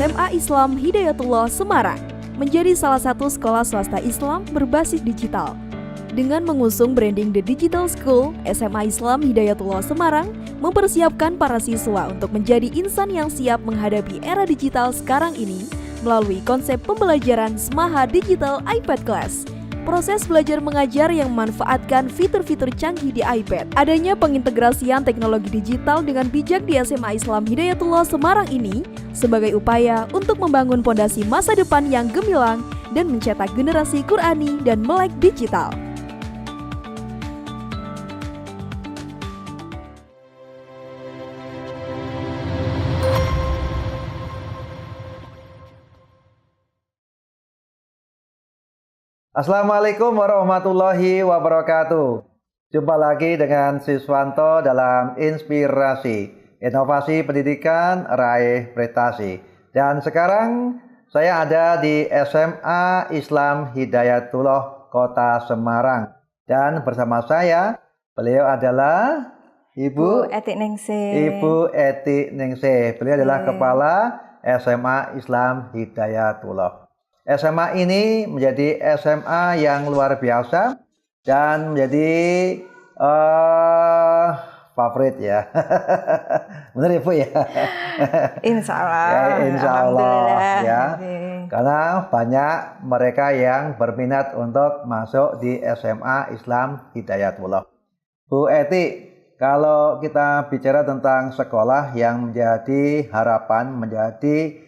SMA Islam Hidayatullah Semarang menjadi salah satu sekolah swasta Islam berbasis digital. Dengan mengusung branding The Digital School, SMA Islam Hidayatullah Semarang mempersiapkan para siswa untuk menjadi insan yang siap menghadapi era digital sekarang ini melalui konsep pembelajaran Smaha Digital iPad Class. Proses belajar mengajar yang memanfaatkan fitur-fitur canggih di iPad. Adanya pengintegrasian teknologi digital dengan bijak di SMA Islam Hidayatullah Semarang ini sebagai upaya untuk membangun pondasi masa depan yang gemilang dan mencetak generasi Qurani dan melek digital. Assalamualaikum warahmatullahi wabarakatuh. Jumpa lagi dengan Siswanto dalam Inspirasi Inovasi Pendidikan Raih Prestasi. Dan sekarang saya ada di SMA Islam Hidayatullah Kota Semarang. Dan bersama saya, beliau adalah Ibu Eti Ningsih. Ibu Eti Ningsih. Beliau adalah Kepala SMA Islam Hidayatullah. SMA ini menjadi SMA yang luar biasa dan menjadi favorit ya. Benar ya Bu ya? Insya Allah. Ya, insya Allah ya. Okay. Karena banyak mereka yang berminat untuk masuk di SMA Islam Hidayatullah. Bu Eti, kalau kita bicara tentang sekolah yang menjadi harapan, menjadi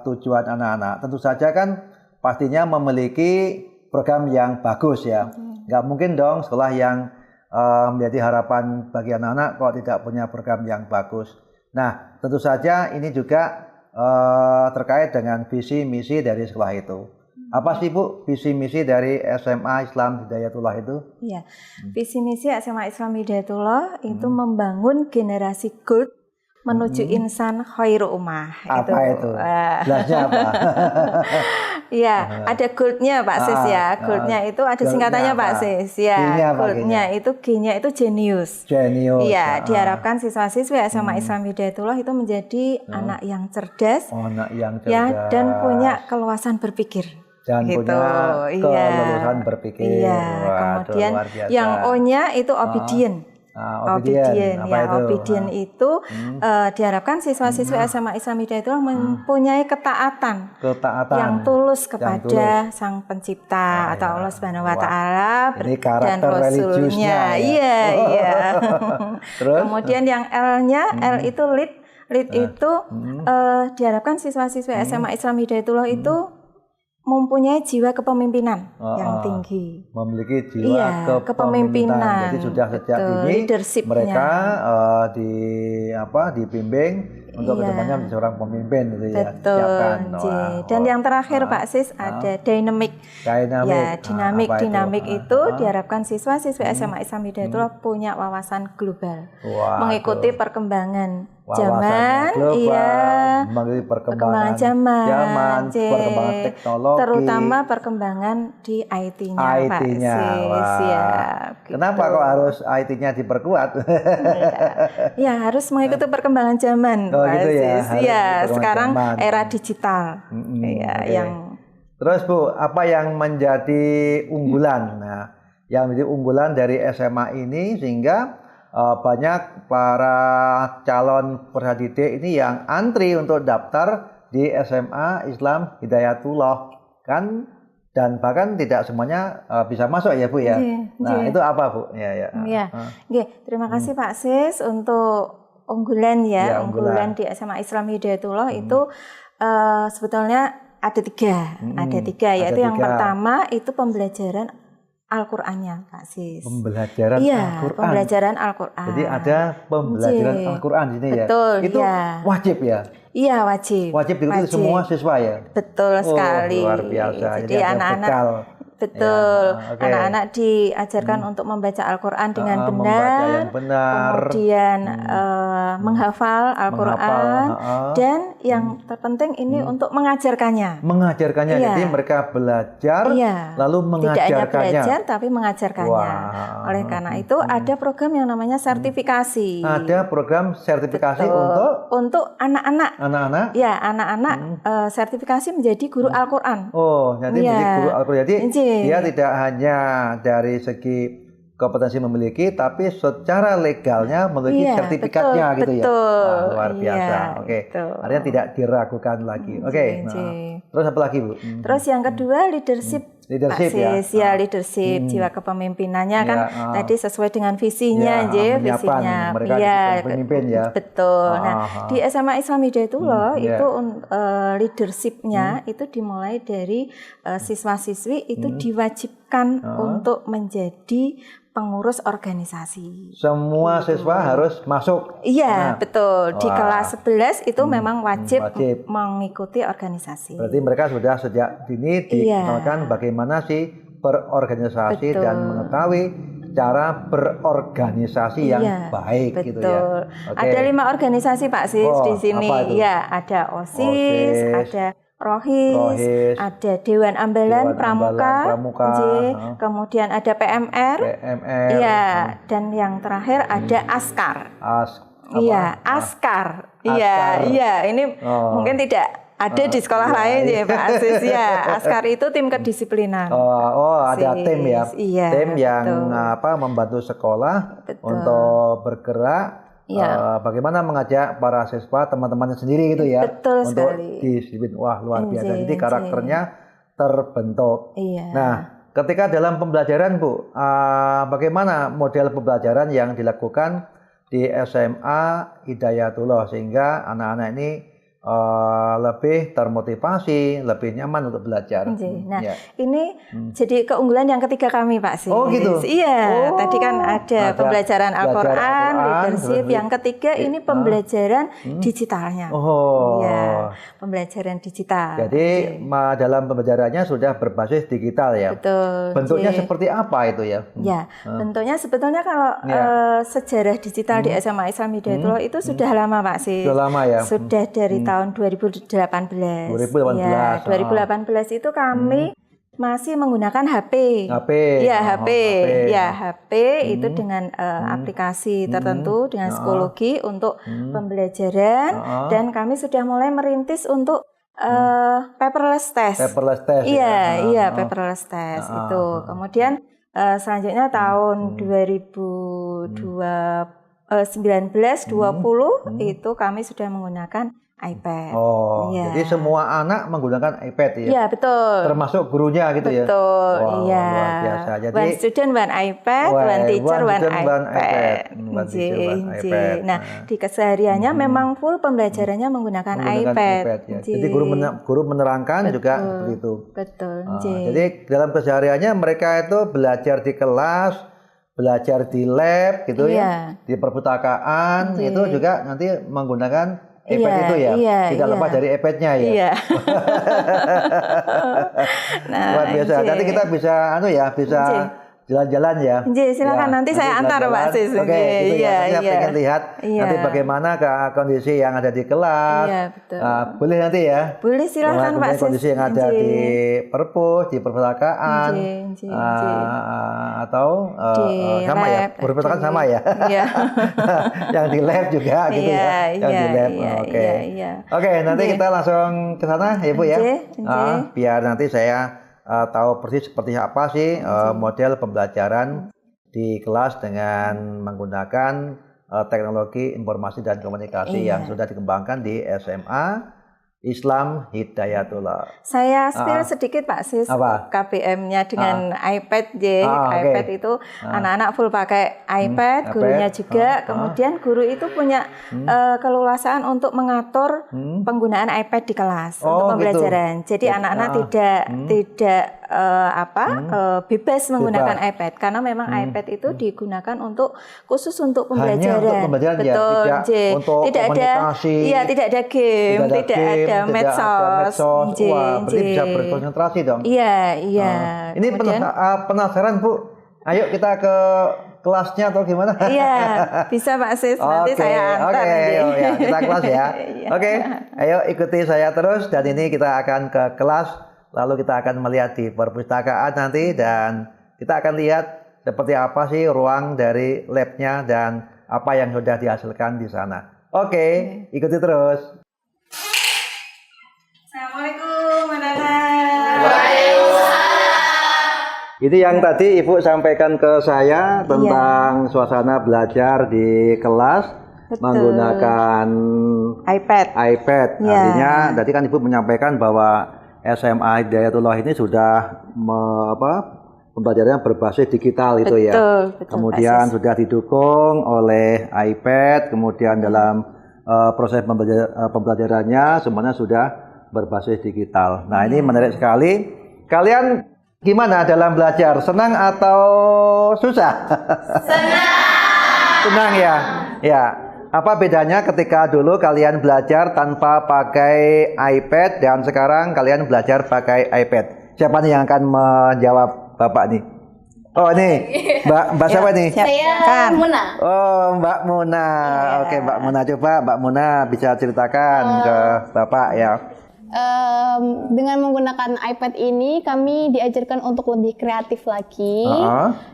tujuan anak-anak, tentu saja kan pastinya memiliki program yang bagus ya. Nggak mungkin dong sekolah yang menjadi harapan bagi anak-anak kalau tidak punya program yang bagus. Nah, tentu saja ini juga terkait dengan visi misi dari sekolah itu. Apa sih Bu visi misi dari SMA Islam Hidayatullah itu? Iya, visi misi SMA Islam Hidayatullah itu membangun generasi good menuju insan khairu ummah. Apa itu? Jelasnya apa? Iya, ada gold-nya Pak Sis ya. Gold-nya itu ada singkatannya Pak Sis. Ya, gold-nya itu G-nya itu genius. Genius. Iya, diharapkan siswa-siswi SMA Islam Hidayatullah itu menjadi anak yang cerdas, anak yang cerdas, ya, dan punya keluasan berpikir. Dan gitu. Punya kelulusan berpikir. Iya, kemudian yang O-nya itu obedient. Obedient. Obedient itu diharapkan siswa-siswi SMA Islam Hidayatullah mempunyai ketaatan yang tulus kepada Sang Pencipta atau Allah Subhanahu wa taala dan Rasulnya. Iya. Terus? Kemudian yang L-nya, L itu lead itu diharapkan siswa-siswi SMA Islam Hidayatullah itu mempunyai jiwa kepemimpinan yang tinggi. Memiliki jiwa kepemimpinan. Jadi sudah sejak dini mereka dibimbing untuk kedepannya menjadi seorang pemimpin gitu ya. Betul. Dan yang terakhir Pak Sis ada dynamic. Ya, dinamik itu diharapkan siswa-siswi SMA Islam Hidayatullah punya wawasan global. Mengikuti perkembangan zaman, mengikuti perkembangan zaman, perkembangan teknologi, terutama perkembangan di IT-nya, Pak Sis. Ya, gitu. Kenapa kok harus IT-nya diperkuat? Ya, harus mengikuti perkembangan zaman, Pak gitu Sis. Ya, sekarang zaman. era digital. Yang Terus Bu, apa yang menjadi unggulan? Nah, yang menjadi unggulan dari SMA ini sehingga banyak para calon peserta didik ini yang antri untuk daftar di SMA Islam Hidayatullah kan, dan bahkan tidak semuanya bisa masuk ya Bu ya. Nah itu apa Bu? Terima kasih Pak Sis untuk unggulan ya, unggulan di SMA Islam Hidayatullah itu sebetulnya ada tiga, yaitu yang pertama itu pembelajaran Al-Qur'annya Pak Sis. Pembelajaran Al-Qur'an. Pembelajaran Al-Qur'an. Jadi ada pembelajaran Al-Qur'an di sini ya. Betul, itu wajib ya? Iya, wajib. Wajib diikuti semua siswa ya? Betul sekali. Luar biasa. Jadi anak-anak Betul. Ya, okay. Anak-anak diajarkan untuk membaca Al-Quran dengan benar, kemudian menghafal Al-Quran, dan yang terpenting ini untuk mengajarkannya. Mengajarkannya, jadi mereka belajar, lalu mengajarkannya. Tidak hanya belajar, tapi mengajarkannya. Oleh karena itu ada program yang namanya sertifikasi. Ada program sertifikasi untuk anak-anak. Anak-anak? Ya, anak-anak sertifikasi menjadi guru Al-Quran. Oh, jadi menjadi guru Al-Quran. Jadi dia tidak hanya dari segi kompetensi memiliki, tapi secara legalnya memiliki sertifikatnya gitu ya. Wah, luar biasa. Oke. Artinya tidak diragukan lagi. Oke. Terus apa lagi, Bu? Terus yang kedua leadership. Leadership leadership, jiwa kepemimpinannya kan tadi sesuai dengan visinya, visinya. Mereka pemimpin ya. Betul. Nah, di SMA Islam Hidayatullah itu leadershipnya itu dimulai dari siswa-siswi itu diwajibkan untuk menjadi pengurus organisasi. Semua siswa harus masuk. Iya, betul. Di kelas 11 itu memang wajib mengikuti organisasi. Berarti mereka sudah sejak dini dikenalkan bagaimana sih berorganisasi dan mengetahui cara berorganisasi yang baik gitu ya. Ada 5 organisasi Pak Sis di sini. Ya, ada OSIS, ada Rohis, ada Dewan Ambalan Pramuka, kemudian ada PMR, iya, dan yang terakhir ada Askar. Iya, Askar. Iya, ini mungkin tidak ada di sekolah lain ya Pak Aziz ya. Askar itu tim kedisiplinan. Ada tim ya. Tim yang membantu sekolah untuk bergerak. Bagaimana mengajak para siswa teman-temannya sendiri gitu ya. Betul untuk sekali. disiplin. Wah, luar biasa. Jadi karakternya terbentuk. Nah, ketika dalam pembelajaran Bu, bagaimana model pembelajaran yang dilakukan di SMA Hidayatullah sehingga anak-anak ini lebih termotivasi, lebih nyaman untuk belajar. Nah, ini jadi keunggulan yang ketiga kami, Pak Sis. Oh gitu? Iya, tadi kan ada pembelajaran Al-Quran, leadership. Yang ketiga ini pembelajaran digitalnya. Iya, pembelajaran digital. Jadi dalam pembelajarannya sudah berbasis digital ya? Betul. Bentuknya seperti apa itu ya? Ya, bentuknya sebetulnya kalau sejarah digital di SMA Islam Hidayatullah itu sudah lama, Pak Sis. Sudah lama ya? Sudah dari tahun 2018. 2018. Ya, 2018 itu kami masih menggunakan HP. Iya, HP. Ya, HP itu dengan aplikasi tertentu dengan psikologi untuk pembelajaran, dan kami sudah mulai merintis untuk paperless test. Paperless test. Iya, paperless test itu. Kemudian selanjutnya tahun 2019-20 itu kami sudah menggunakan iPad. Jadi semua anak menggunakan iPad ya? Iya, betul. Termasuk gurunya gitu ya? Betul, iya. Luar biasa. Jadi, one student, one iPad, one teacher, one iPad. Nah, di kesehariannya memang full pembelajarannya menggunakan iPad. Ya. Jadi guru menerangkan juga seperti itu. Betul. Jadi dalam kesehariannya mereka itu belajar di kelas, belajar di lab gitu ya, di perpustakaan itu juga nanti menggunakan iPad itu ya, tidak lepas dari iPad-nya ya. Iya. Luar biasa. Nanti kita bisa bisa jalan-jalan ya. Silakan nanti saya antar Pak Sis. Oke, saya pengen lihat nanti bagaimana kondisi yang ada di kelas. Iya, betul. Boleh nanti ya. Boleh, silakan Pak Sis. Kondisi yang ada di perpus, di perpustakaan, atau sama ya. Perpustakaan sama ya. Yang di lab juga gitu ya. Yang di lab. Oke, nanti kita langsung ke sana ya Bu ya. Biar nanti saya tahu persis seperti apa sih model pembelajaran di kelas dengan menggunakan teknologi informasi dan komunikasi yang sudah dikembangkan di SMA Islam Hidayatullah. Saya spill sedikit Pak Sis, KBM-nya dengan iPad. iPad itu anak-anak full pakai iPad, gurunya juga. Kemudian guru itu punya keleluasaan untuk mengatur penggunaan iPad di kelas untuk pembelajaran. Jadi anak-anak tidak bebas menggunakan iPad karena memang iPad itu digunakan khusus untuk pembelajaran. Hanya untuk pembelajaran betul, ya, tidak untuk tidak ada, komunikasi, tidak ada game, tidak ada medsos. Wah, berarti bisa berkonsentrasi dong. Iya. Ini penasaran Bu, ayo kita ke kelasnya atau gimana? Iya, bisa Pak Sis. Nanti saya antar. Ayo ya, kita kelas ya. Oke, ayo ikuti saya terus dan ini kita akan ke kelas. Lalu kita akan melihat di perpustakaan nanti dan kita akan lihat seperti apa sih ruang dari labnya dan apa yang sudah dihasilkan di sana. Oke, ikuti terus. Assalamualaikum, anak-anak. Itu yang tadi Ibu sampaikan ke saya tentang suasana belajar di kelas. Betul. Menggunakan iPad. Artinya tadi kan Ibu menyampaikan bahwa SMA Hidayatullah ini sudah pembelajarannya berbasis digital itu ya. Betul, kemudian sudah didukung oleh iPad, kemudian dalam proses pembelajarannya semuanya sudah berbasis digital. Nah, ini menarik sekali. Kalian gimana dalam belajar? Senang atau susah? Senang ya. Ya. Apa bedanya ketika dulu kalian belajar tanpa pakai iPad dan sekarang kalian belajar pakai iPad? Siapa nih yang akan menjawab Bapak nih? Oh, nih. Mbak siapa nih? Saya Muna. Oh, Mbak Muna. Oke, Mbak Muna, coba Mbak Muna bisa ceritakan ke Bapak ya. Dengan menggunakan iPad ini kami diajarkan untuk lebih kreatif lagi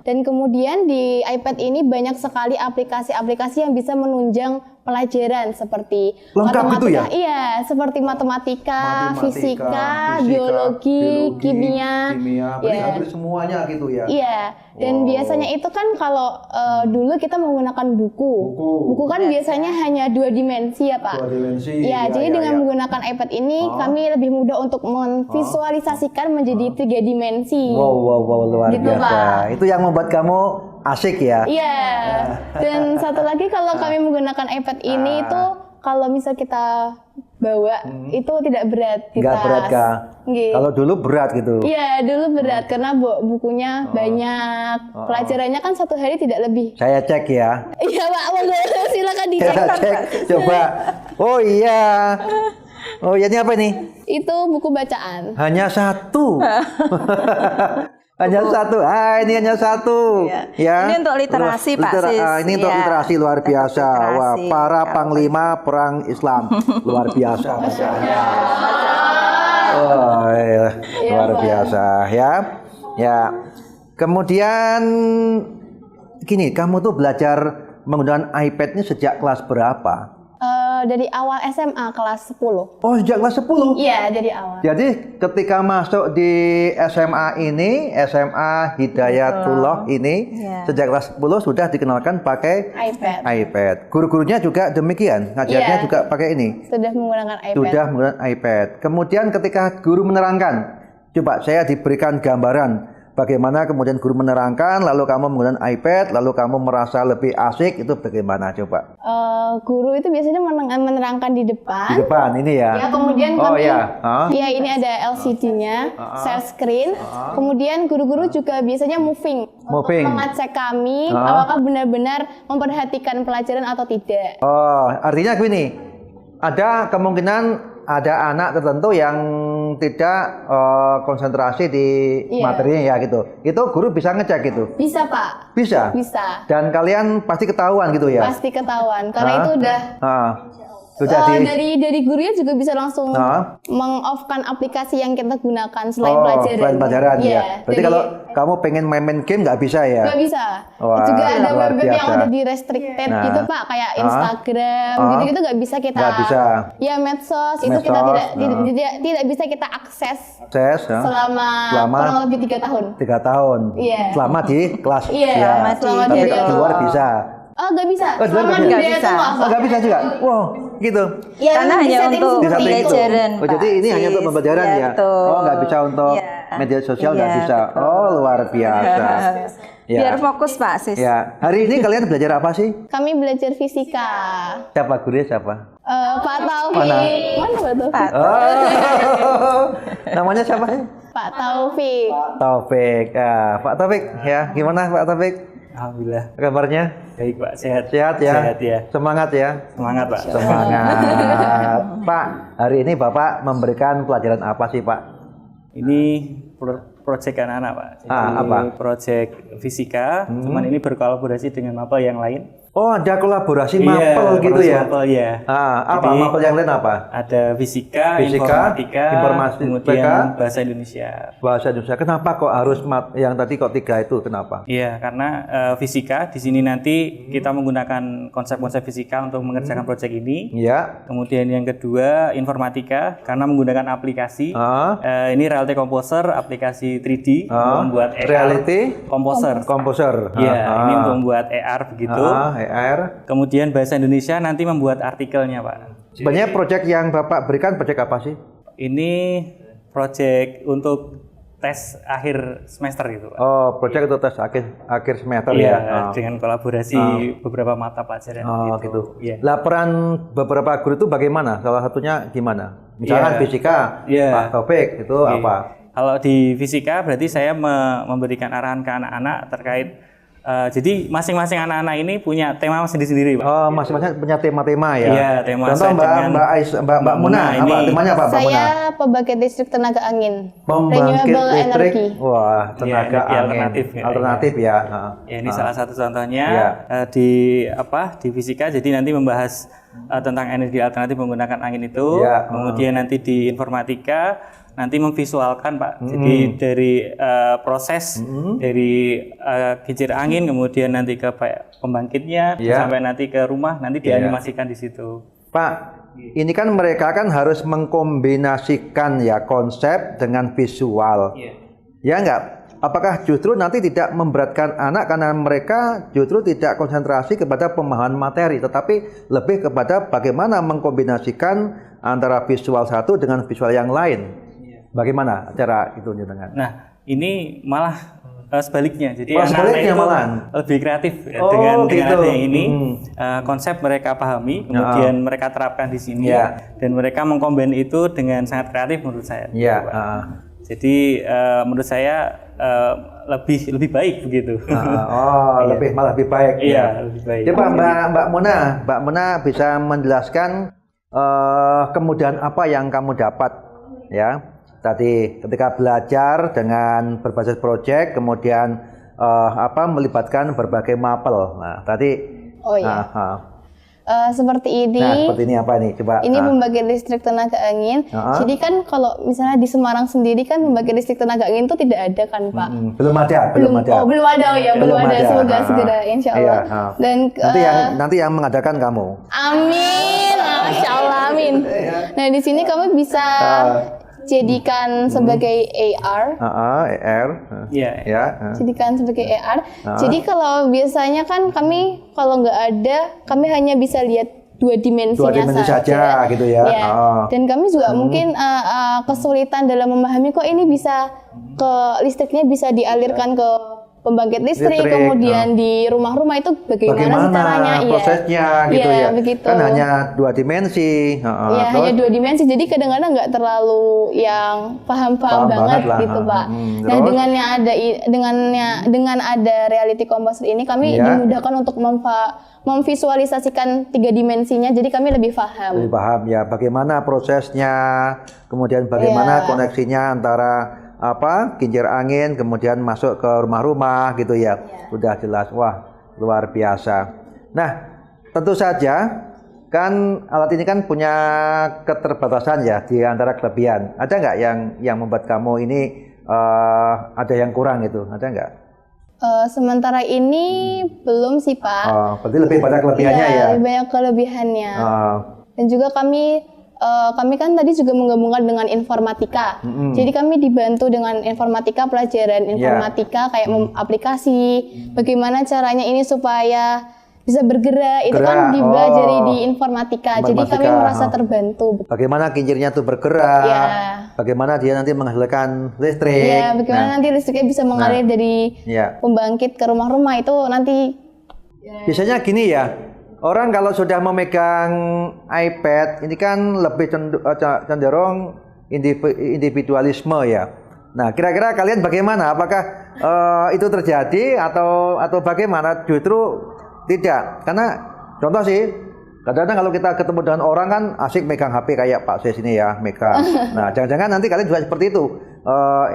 dan kemudian di iPad ini banyak sekali aplikasi-aplikasi yang bisa menunjang pelajaran seperti lengkap gitu ya? Iya, seperti matematika, fisika, biologi, kimia. Berarti hampir semuanya gitu ya? Iya, dan biasanya itu kan kalau dulu kita menggunakan buku kan biasanya hanya 2 dimensi ya Pak? 2 dimensi. Ya, jadi dengan menggunakan iPad ini kami lebih mudah untuk memvisualisasikan menjadi 3 dimensi. Wow, luar gitu, biasa. Pak. Itu yang membuat kamu asik ya? Iya. Dan satu lagi kalau kami menggunakan iPad ini itu kalau misal kita bawa itu tidak berat di tas. Nggak berat kah? Kalau dulu berat gitu? Iya, dulu berat karena bukunya banyak. Pelajarannya kan 1 hari tidak lebih. Saya cek ya. Iya Pak, silakan dicek. Saya cek, coba. Oh iya. Oh iya, ini apa nih? Itu buku bacaan. Hanya 1. Hanya 1. Ini hanya 1. Ya. Ini untuk literasi Pak Sis. Ini untuk literasi luar biasa. Wah, para panglima perang Islam luar biasa. Oh, iya. Luar biasa ya. Ya. Kemudian gini, kamu tuh belajar menggunakan iPad ini sejak kelas berapa? Dari awal SMA kelas 10. Oh, sejak kelas 10? Iya, dari awal. Jadi ketika masuk di SMA ini, SMA Hidayatullah ini, sejak kelas 10 sudah dikenalkan pakai iPad. Guru-gurunya juga demikian, ngajarnya juga pakai ini. Sudah menggunakan iPad. Sudah menggunakan iPad. Kemudian ketika guru menerangkan, coba saya diberikan gambaran bagaimana kemudian guru menerangkan, lalu kamu menggunakan iPad, lalu kamu merasa lebih asik, itu bagaimana coba? Guru itu biasanya menerangkan di depan. Di depan ini ya? Ya, kemudian kami, ya ini ada LCD-nya, share screen. Kemudian guru-guru juga biasanya moving. Mengecek kami, apakah benar-benar memperhatikan pelajaran atau tidak. Oh, artinya gini, ada kemungkinan ada anak tertentu yang tidak konsentrasi di materinya ya gitu. Itu guru bisa ngecek gitu? Bisa Pak. Bisa? Bisa. Dan kalian pasti ketahuan gitu ya? Pasti ketahuan, karena itu udah... dari gurunya juga bisa langsung meng-off-kan aplikasi yang kita gunakan selain pelajaran. Selain pelajaran ya. Berarti kalau kamu pengen main game nggak bisa ya? Nggak bisa. Wah, juga ada web-web yang udah di restricted gitu Pak, kayak Instagram gitu-gitu nggak bisa kita. Nggak bisa. Ya medsos itu kita tidak bisa kita akses. Selama kurang lebih 3 tahun. 3 tahun. Iya. Selama di kelas. Iya. Tapi keluar bisa. Oh, nggak bisa. Nggak bisa. Nggak bisa juga. Wow, gitu. Ya, karena hanya untuk pembelajaran. Oh, jadi ini hanya untuk pembelajaran ya? Oh, nggak bisa untuk media sosial, nggak bisa. Oh, luar biasa. Biar fokus Pak Sis. Ya. Hari ini kalian belajar apa sih? Kami belajar fisika. Siapa gurunya siapa? Pak Taufik. Mana Pak Taufik? Namanya siapa sih? Pak Taufik. Taufik. Pak Taufik ya, gimana Pak Taufik? Alhamdulillah. Kabarnya? Baik Pak, sehat. Sehat ya? Sehat ya. Semangat ya? Semangat Pak. Semangat. Pak, hari ini Bapak memberikan pelajaran apa sih Pak? Ini proyek anak-anak Pak. Jadi apa? Proyek fisika, cuman ini berkolaborasi dengan mapel yang lain. Oh, ada kolaborasi mapel gitu ya? Mapel ya. Apa Jadi, mapel yang lain apa? Ada fisika, informatika, kemudian bahasa Indonesia. Bahasa Indonesia. Kenapa kok harus yang tadi kok 3 itu? Kenapa? Iya, karena fisika di sini nanti kita menggunakan konsep-konsep fisika untuk mengerjakan proyek ini. Iya. Kemudian yang kedua informatika karena menggunakan aplikasi. Ini Reality Composer, aplikasi 3D untuk membuat AR. Reality Composer. Iya, ini untuk membuat AR begitu. AR. Kemudian bahasa Indonesia nanti membuat artikelnya, Pak. Sebenarnya proyek yang Bapak berikan proyek apa sih? Ini proyek untuk tes akhir semester gitu, Pak. Oh, proyek untuk tes akhir semester Iya, ya. dengan kolaborasi beberapa mata pelajaran gitu. Iya. Laporan beberapa guru itu bagaimana? Salah satunya gimana? Misalkan fisika, Pak Taufik itu apa? Kalau di fisika berarti saya memberikan arahan ke anak-anak terkait jadi masing-masing anak-anak ini punya tema sendiri-sendiri, Pak. Oh, masing-masing punya tema-tema ya. Iya, tema. Contoh Mbak Muna, ini, apa temanya apa Mbak Muna? Saya pembangkit listrik tenaga angin. Pembangkit Renewable listrik. energy. Wah, tenaga angin. Alternatif ya. Ya, ini salah satu contohnya di fisika. Jadi nanti membahas tentang energi alternatif menggunakan angin itu. Kemudian nanti di informatika nanti memvisualkan Pak. Jadi dari proses dari kincir angin kemudian nanti ke pembangkitnya sampai nanti ke rumah nanti dianimasikan di situ. Pak, ini kan mereka kan harus mengkombinasikan ya konsep dengan visual. Ya enggak? Apakah justru nanti tidak memberatkan anak karena mereka justru tidak konsentrasi kepada pemahaman materi tetapi lebih kepada bagaimana mengkombinasikan antara visual satu dengan visual yang lain? Bagaimana cara itu dengan? Nah, ini malah sebaliknya. Jadi anak-anak itu lebih kreatif dengan adanya ini. Konsep mereka pahami, kemudian mereka terapkan di sini, dan mereka mengkombin itu dengan sangat kreatif menurut saya. Jadi menurut saya lebih baik begitu. Malah lebih baik. Iya, lebih baik. Coba Mbak Muna bisa menjelaskan kemudahan apa yang kamu dapat ya? Tadi ketika belajar dengan berbasis proyek, kemudian melibatkan berbagai mapel. Nah, tadi. Seperti ini. Nah, seperti ini apa nih? Coba. Ini pembangkit listrik tenaga angin. Jadi kan kalau misalnya di Semarang sendiri kan pembangkit listrik tenaga angin itu tidak ada kan, Pak? Belum ada. Oh, belum ada ya, belum ada. Semoga segera, insya Allah. Dan nanti yang mengadakan kamu. Amin, Masya Allah, amin. Nah, di sini kami bisa jadikan sebagai AR. Jadikan sebagai AR. Jadi kalau biasanya kan kami kalau nggak ada, kami hanya bisa lihat dua dimensinya saja gitu ya. Dan kami juga mungkin kesulitan dalam memahami kok ini bisa listriknya bisa dialirkan ke pembangkit listrik. Kemudian di rumah-rumah itu bagaimana caranya prosesnya gitu ya. Begitu. Kan hanya 2 dimensi. Hanya 2 dimensi. Jadi kadang-kadang nggak terlalu yang paham banget gitu, Pak. Nah, dengan ada reality composer ini kami dimudahkan untuk memvisualisasikan 3 dimensinya. Jadi kami lebih paham. Lebih paham ya bagaimana prosesnya, kemudian bagaimana koneksinya antara kincir angin kemudian masuk ke rumah-rumah gitu ya. Sudah jelas. Wah, luar biasa. Nah, tentu saja kan alat ini kan punya keterbatasan ya di antara kelebihan. Ada nggak yang membuat kamu ini ada yang kurang gitu? Ada nggak? Sementara ini belum sih, Pak. Berarti lebih banyak kelebihannya ya? Lebih banyak kelebihannya. Dan juga kami kan tadi juga menggabungkan dengan informatika. Jadi kami dibantu dengan informatika, pelajaran informatika kayak aplikasi, bagaimana caranya ini supaya bisa bergerak, itu kan dipelajari di informatika. Jadi kami merasa terbantu. Bagaimana kincirnya tuh bergerak, bagaimana dia nanti menghasilkan listrik. Bagaimana nanti listriknya bisa mengalir dari pembangkit ke rumah-rumah itu nanti. Biasanya gini ya. Orang kalau sudah memegang iPad ini kan lebih cenderung individualisme ya. Nah, kira-kira kalian bagaimana? Apakah itu terjadi atau bagaimana? Justru tidak. Karena contoh sih, kadang-kadang kalau kita ketemu dengan orang kan asik megang HP kayak Pak Sis ini ya, megang. Nah, jangan-jangan nanti kalian juga seperti itu.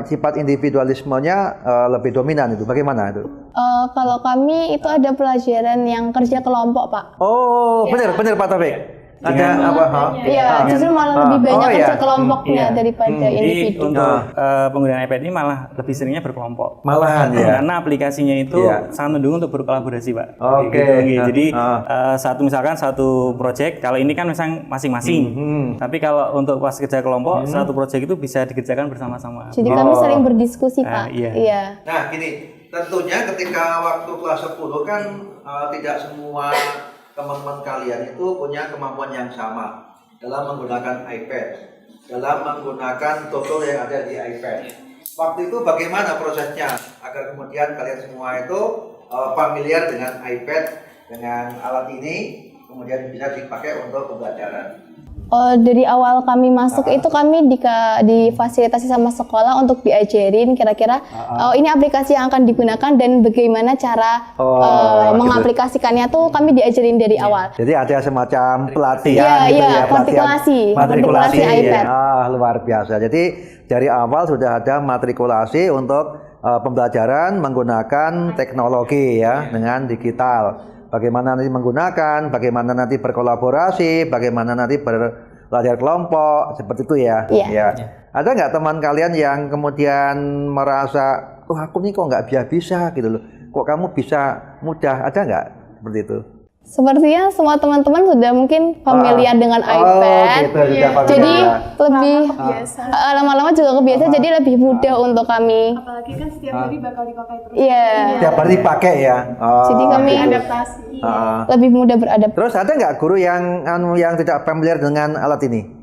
Sifat individualismenya lebih dominan itu. Bagaimana itu? Kalau kami itu ada pelajaran yang kerja kelompok, Pak. Oh, benar Pak Taufik. Ada apa? Iya, justru malah lebih banyak kerja kelompoknya daripada individu. Untuk penggunaan iPad ini malah lebih seringnya berkelompok. Malahan ya. Karena aplikasinya itu sangat mendukung untuk berkolaborasi, Pak. Oke. Gitu. Jadi misalkan satu project, kalau ini kan masing-masing. Tapi kalau untuk pas kerja kelompok, satu project itu bisa dikerjakan bersama-sama. Jadi kami sering berdiskusi, Pak. Iya. Nah, gini, tentunya ketika waktu kelas 10 kan tidak semua teman-teman kalian itu punya kemampuan yang sama dalam menggunakan iPad, dalam menggunakan tutorial yang ada di iPad. Waktu itu bagaimana prosesnya agar kemudian kalian semua itu familiar dengan iPad, dengan alat ini, kemudian bisa dipakai untuk pembelajaran? Dari awal kami masuk itu kami difasilitasi sama sekolah untuk diajarin kira-kira ini aplikasi yang akan digunakan dan bagaimana cara mengaplikasikannya tuh kami diajarin dari awal. Jadi ada semacam pelatihan gitu ya, matrikulasi iPad. Luar biasa. Jadi dari awal sudah ada matrikulasi untuk pembelajaran menggunakan teknologi ya, dengan digital. Bagaimana nanti menggunakan, bagaimana nanti berkolaborasi, bagaimana nanti belajar kelompok, seperti itu ya. Iya. Ada nggak teman kalian yang kemudian merasa, aku nih kok nggak bisa gitu loh, kok kamu bisa mudah, ada nggak seperti itu? Sepertinya semua teman-teman sudah mungkin familiar dengan iPad, jadi lebih lama-lama juga kebiasa, jadi lebih mudah untuk kami. Apalagi kan setiap hari bakal dipakai terus. Iya. Setiap hari dipakai ya. Jadi kami adaptasi. lebih mudah beradaptasi. Terus ada nggak guru yang tidak familiar dengan alat ini?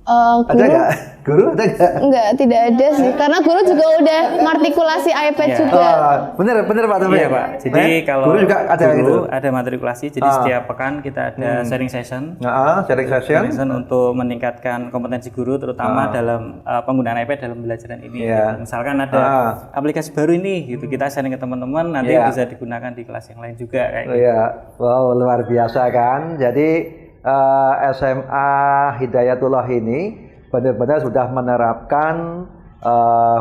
Guru, ada nggak? Guru ada nggak? Enggak, tidak ada sih. Karena guru juga udah matrikulasi iPad juga. Bener Pak Taufik. Iya, Pak. Jadi kalau guru juga ada gitu. Ada matrikulasi. Jadi setiap pekan kita ada sharing session. Sharing session Untuk meningkatkan kompetensi guru terutama dalam penggunaan iPad dalam pembelajaran ini. Gitu. Misalkan ada aplikasi baru ini gitu, kita sharing ke teman-teman, nanti bisa digunakan di kelas yang lain juga kayak gitu. Iya. Wow, luar biasa kan. Jadi SMA Hidayatullah ini benar-benar sudah menerapkan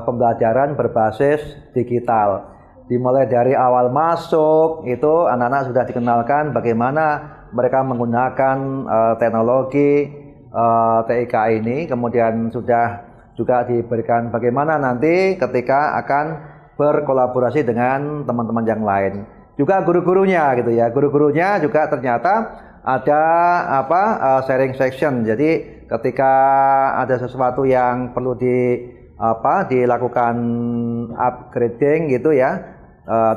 pembelajaran berbasis digital. Dimulai dari awal masuk itu anak-anak sudah dikenalkan bagaimana mereka menggunakan teknologi TIK ini, kemudian sudah juga diberikan bagaimana nanti ketika akan berkolaborasi dengan teman-teman yang lain. Juga guru-gurunya gitu ya. Guru-gurunya juga ternyata ada sharing section. Jadi ketika ada sesuatu yang perlu dilakukan upgrading gitu ya,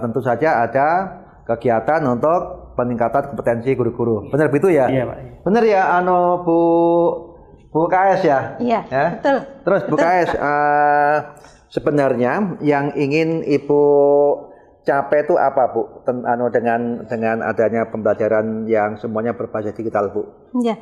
tentu saja ada kegiatan untuk peningkatan kompetensi guru-guru. Benar begitu ya? Iya, Pak. Benar ya, Bu KS ya? Iya, betul. Terus Bu KS, sebenarnya yang ingin Ibu capai itu apa, Bu? Dengan adanya pembelajaran yang semuanya berbasis digital, Bu? Ya.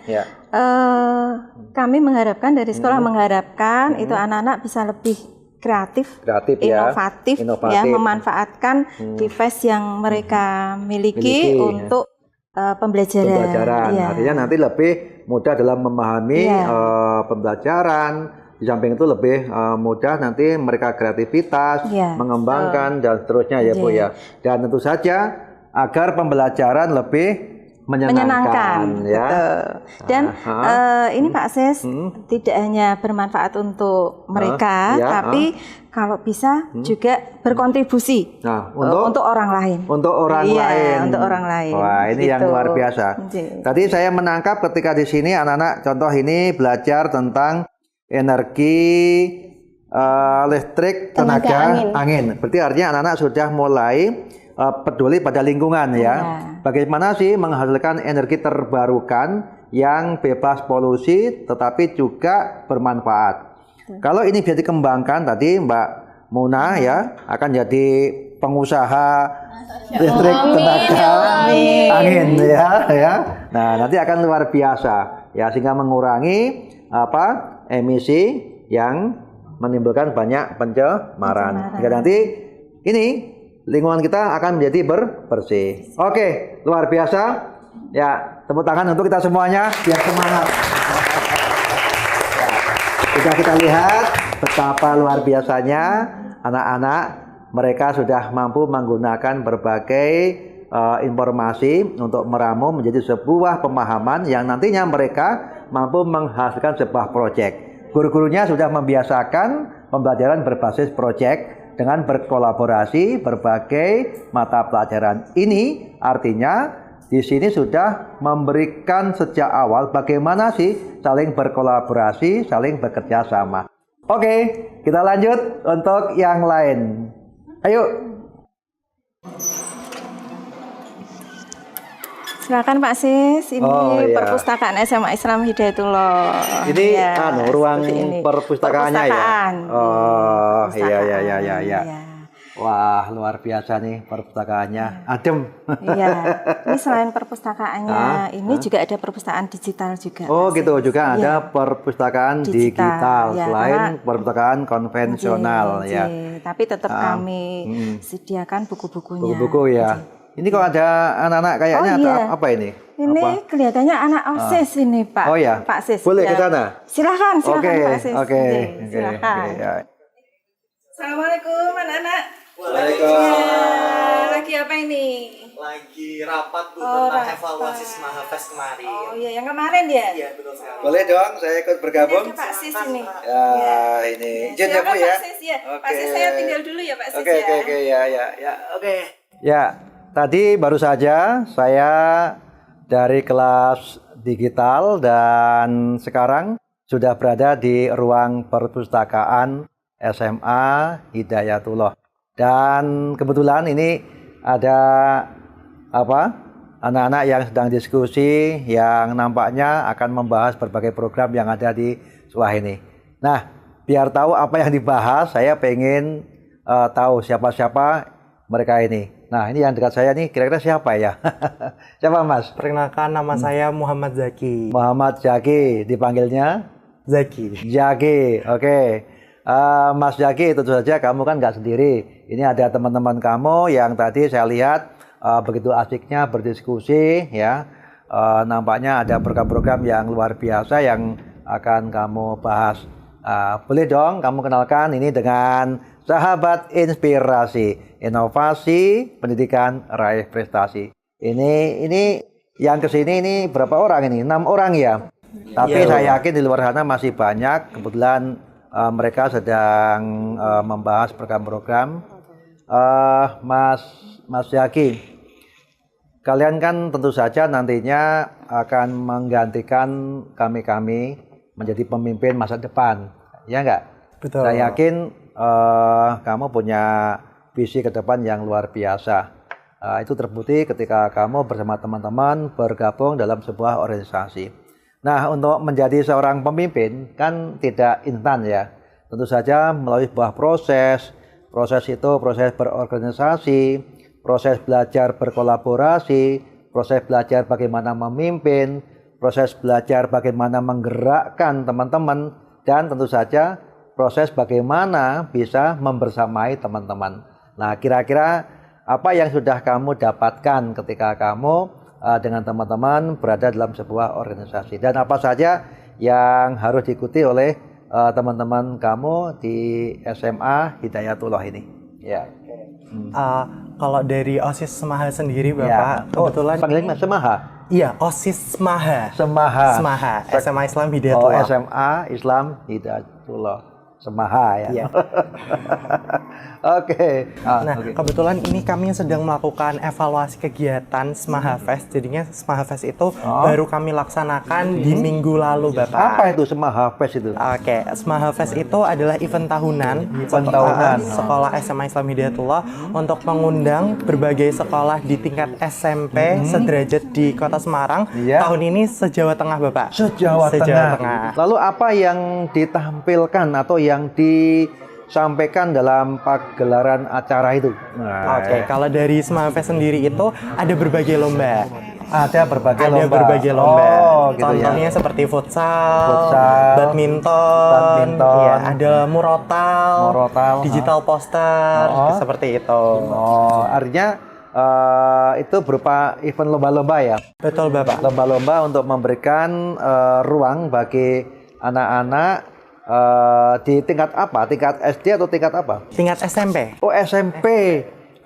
Kami mengharapkan dari sekolah mengharapkan itu anak-anak bisa lebih kreatif inovatif. Ya, memanfaatkan device yang mereka miliki untuk pembelajaran. Ya. Artinya nanti lebih mudah dalam memahami pembelajaran. Di samping itu lebih mudah nanti mereka kreativitas, mengembangkan dan seterusnya ya Bu ya. Dan tentu saja agar pembelajaran lebih menyenangkan ya. Dan ini Pak Ses tidak hanya bermanfaat untuk mereka, tapi kalau bisa juga berkontribusi untuk orang lain. Untuk orang lain. Wah, ini yang luar biasa. Tadi saya menangkap ketika di sini anak-anak contoh ini belajar tentang energi listrik tenaga angin. Berarti artinya anak-anak sudah mulai peduli pada lingkungan ya. Bagaimana sih menghasilkan energi terbarukan yang bebas polusi tetapi juga bermanfaat. Kalau ini bisa dikembangkan tadi Mbak Muna ya akan jadi pengusaha listrik tenaga angin ya. Nah, nanti akan luar biasa ya sehingga mengurangi emisi yang menimbulkan banyak pencemaran. Jika nanti ini lingkungan kita akan menjadi bersih. Oke, luar biasa. Ya, tepuk tangan untuk kita semuanya biar semangat. Sudah kita lihat betapa luar biasanya anak-anak mereka sudah mampu menggunakan berbagai informasi untuk meramu menjadi sebuah pemahaman yang nantinya mereka mampu menghasilkan sebuah proyek. Guru-gurunya sudah membiasakan pembelajaran berbasis proyek dengan berkolaborasi berbagai mata pelajaran. Ini artinya di sini sudah memberikan sejak awal bagaimana sih saling berkolaborasi, saling bekerja sama. Oke, kita lanjut untuk yang lain. Ayo. Silakan Pak Sis, ini perpustakaan SMA Islam Hidayatullah. Ini ruang perpustakaannya ya. Oh, iya. Wah, luar biasa nih perpustakaannya. Adem. Iya. Ini selain perpustakaannya, ini juga ada perpustakaan digital juga. Oh, gitu. Juga ada perpustakaan digital ya, selain perpustakaan konvensional ya. Tapi tetap kami sediakan buku-bukunya. Buku-buku ya. Ini kok ada anak-anak kayaknya apa ini? Ini kelihatannya anak OSIS ini Pak. Oh ya. Pak Sis. Boleh ke sana? Silakan Pak Sis. Oke. Silakan. Assalamualaikum anak-anak. Waalaikumsalam. Lagi apa ini? Lagi rapat Bu tentang evaluasi Smahafest kemarin. Oh iya, yang kemarin ya? Iya, betul sekali. Boleh dong, saya ikut bergabung. Ini ada Pak Sis ini. Ya, ini. Izin ya Bu ya. Pak Sis ya. Pak Sis saya tinggal dulu ya Pak Sis ya. Oke, ya. Oke. Ya, tadi baru saja saya dari kelas digital dan sekarang sudah berada di ruang perpustakaan SMA Hidayatullah. Dan kebetulan ini ada anak-anak yang sedang diskusi yang nampaknya akan membahas berbagai program yang ada di sekolah ini. Nah, biar tahu apa yang dibahas, saya pengen tahu siapa-siapa mereka ini. Nah, ini yang dekat saya nih, kira-kira siapa ya? Siapa Mas? Perkenalkan, nama saya Muhammad Zaki. Muhammad Zaki, dipanggilnya? Zaki. Zaki, oke. Mas Zaki, tentu saja kamu kan nggak sendiri. Ini ada teman-teman kamu yang tadi saya lihat begitu asiknya berdiskusi ya. Nampaknya ada program-program yang luar biasa yang akan kamu bahas. Boleh dong kamu kenalkan ini dengan Sahabat Inspirasi, Inovasi Pendidikan Raih Prestasi. Ini yang kesini ini berapa orang ini? 6 orang ya. Tapi saya yakin di luar sana masih banyak. Kebetulan mereka sedang membahas program-program. Mas Yaki, kalian kan tentu saja nantinya akan menggantikan kami menjadi pemimpin masa depan, ya enggak? Betul. Saya yakin kamu punya visi ke depan yang luar biasa. Itu terbukti ketika kamu bersama teman-teman bergabung dalam sebuah organisasi. Nah, untuk menjadi seorang pemimpin kan tidak instan ya. Tentu saja melalui sebuah proses. Proses itu proses berorganisasi, proses belajar berkolaborasi, proses belajar bagaimana memimpin, proses belajar bagaimana menggerakkan teman-teman, dan tentu saja proses bagaimana bisa membersamai teman-teman. Nah, kira-kira apa yang sudah kamu dapatkan ketika kamu dengan teman-teman berada dalam sebuah organisasi, dan apa saja yang harus diikuti oleh teman-teman kamu di SMA Hidayatullah ini? Ya. Kalau dari OSIS Semaha sendiri Bapak, kebetulan panggilnya Semaha? Iya, OSIS Semaha. Semaha. SMA Islam Hidayatullah. SMA Islam Hidayatullah. Semaha ya. Oke. Kebetulan ini kami sedang melakukan evaluasi kegiatan Semaha Fest. Jadinya Semaha Fest itu baru kami laksanakan di minggu lalu, Bapak. Apa itu Semaha Fest itu? Oke, Semaha Fest itu adalah event tahunan sekolah SMA Islam Hidayatullah untuk mengundang berbagai sekolah di tingkat SMP sederajat di Kota Semarang. Tahun ini se-Jawa Tengah, Bapak. Se-Jawa Tengah. Lalu apa yang ditampilkan atau yang disampaikan dalam pagelaran acara itu? Oke, kalau dari Semaha Fest sendiri itu ada berbagai lomba. Ada berbagai lomba. Ada berbagai lomba. Gitu Contohnya ya. seperti futsal, badminton, ya, ada murotal, digital poster, seperti itu. Artinya itu berupa event lomba-lomba ya? Betul, Bapak. Lomba-lomba untuk memberikan ruang bagi anak-anak di tingkat apa? Tingkat SD atau tingkat apa? Tingkat SMP. Oh, SMP.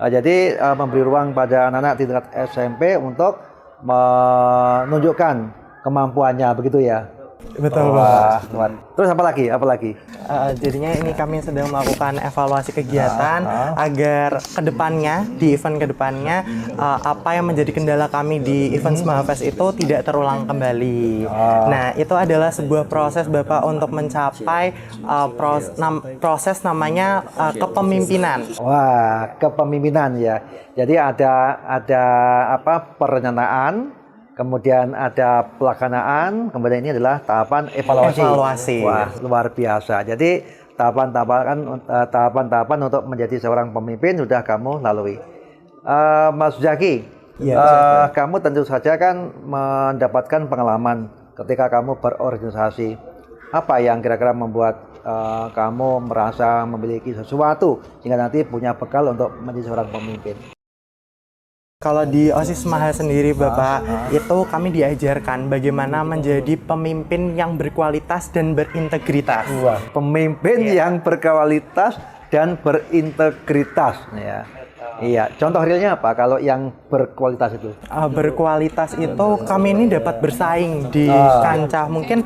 Jadi memberi ruang pada anak-anak di tingkat SMP untuk menunjukkan kemampuannya, begitu ya? Betul, Bapak. Terus apa lagi? Jadinya ini kami sedang melakukan evaluasi kegiatan agar kedepannya, di event kedepannya, apa yang menjadi kendala kami di event Semahafest itu tidak terulang kembali. Nah, itu adalah sebuah proses Bapak untuk mencapai proses namanya kepemimpinan. Wah, kepemimpinan ya. Jadi ada perencanaan, kemudian ada pelaksanaan, kemudian ini adalah tahapan evaluasi. Wah, luar biasa. Jadi tahapan-tahapan untuk menjadi seorang pemimpin sudah kamu lalui. Mas Zaki, kamu tentu saja kan mendapatkan pengalaman ketika kamu berorganisasi. Apa yang kira-kira membuat kamu merasa memiliki sesuatu sehingga nanti punya bekal untuk menjadi seorang pemimpin? Kalau di OSIS Maha sendiri Bapak, itu kami diajarkan bagaimana menjadi pemimpin yang berkualitas dan berintegritas. Pemimpin yang berkualitas dan berintegritas, ya. Iya, contoh realnya apa kalau yang berkualitas itu? Berkualitas itu kami ini dapat bersaing di kancah mungkin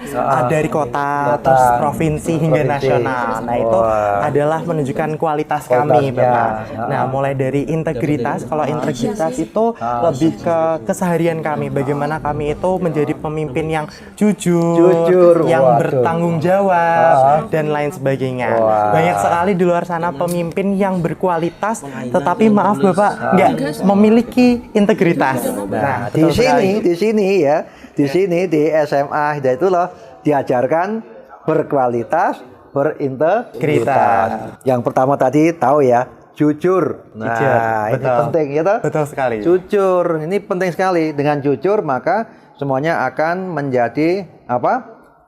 dari kota, terus provinsi hingga nasional. Nah, itu adalah menunjukkan kualitas kami, Bapak. Nah, mulai dari integritas, kalau integritas itu lebih ke keseharian kami, bagaimana kami itu menjadi pemimpin yang jujur, yang bertanggung jawab, dan lain sebagainya. Banyak sekali di luar sana pemimpin yang berkualitas, tetapi maaf Bapak, nggak memiliki integritas. Nah, di sini di SMA Hidayatullah diajarkan berkualitas, berintegritas. Yang pertama tadi tahu ya, jujur. Nah, ini penting ya toh? Betul sekali. Jujur, ini penting sekali. Dengan jujur maka semuanya akan menjadi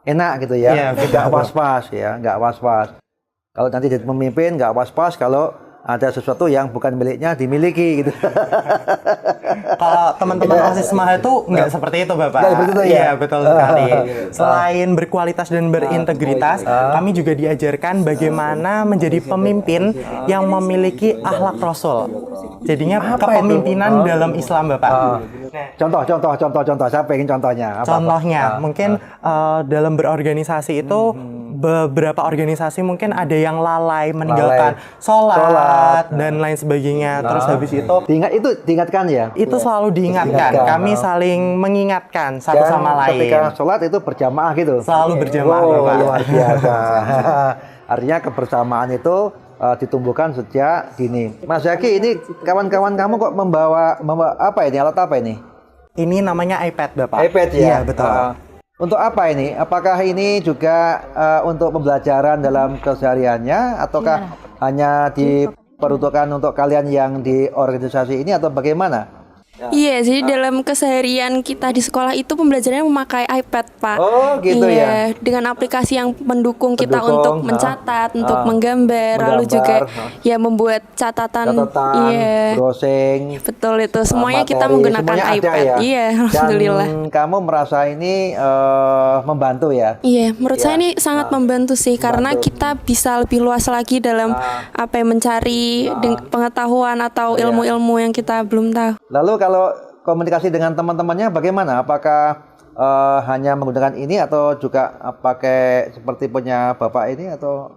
enak gitu ya. Nggak was-was ya, nggak was-was. Kalau nanti jadi pemimpin nggak was-was kalau ada sesuatu yang bukan miliknya dimiliki gitu. Kalau teman-teman OSIS Maha itu nggak seperti itu Bapak. Nggak seperti itu ya? Iya, betul sekali. Selain berkualitas dan berintegritas, kami juga diajarkan bagaimana menjadi pemimpin yang memiliki akhlak Rasul. Jadinya kepemimpinan dalam Islam Bapak. Contoh. Saya pengen contohnya. Contohnya, mungkin dalam berorganisasi itu beberapa organisasi mungkin ada yang lalai meninggalkan sholat dan lain sebagainya. Terus habis itu diingatkan ya? Itu selalu diingatkan. Kami saling mengingatkan satu sama lain. Ketika sholat itu berjamaah gitu? Selalu berjamaah. Luar biasa. Artinya kebersamaan itu ditumbuhkan sejak dini. Mas Zaki, ini kawan-kawan kamu kok membawa apa ini? Alat apa ini? Ini namanya iPad Bapak. iPad ya? Iya, betul. Untuk apa ini? Apakah ini juga untuk pembelajaran dalam kesehariannya ataukah hanya diperuntukkan untuk kalian yang di organisasi ini atau bagaimana? Iya, jadi dalam keseharian kita di sekolah itu pembelajarannya memakai iPad, Pak. Oh, gitu ya. Dengan aplikasi yang mendukung kita untuk mencatat, untuk menggambar, lalu juga ya membuat catatan, browsing. Betul itu. Semuanya kita menggunakan iPad. Ya? Iya, alhamdulillah. Dan kamu merasa ini membantu ya? Iya, menurut saya ini sangat membantu sih karena kita bisa lebih luas lagi dalam mencari pengetahuan atau ilmu-ilmu yang kita belum tahu. Lalu kalau komunikasi dengan teman-temannya bagaimana? Apakah hanya menggunakan ini atau juga pakai seperti punya Bapak ini atau?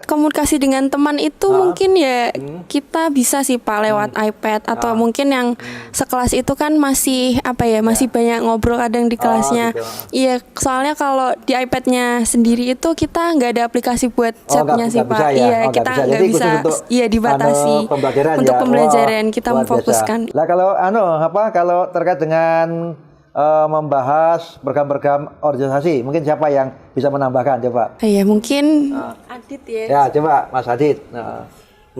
Komunikasi dengan teman itu mungkin ya kita bisa sih Pak lewat iPad atau mungkin yang sekelas itu kan masih masih banyak ngobrol kadang di kelasnya. Iya, soalnya kalau di iPad-nya sendiri itu kita nggak ada aplikasi buat chatnya sih Pak. Iya, kita nggak bisa dibatasi untuk pembelajaran kita memfokuskan. Lah kalau kalau terkait dengan membahas beragam organisasi, mungkin siapa yang bisa menambahkan coba? Iya, mungkin Adit ya. Ya, coba Mas Adit.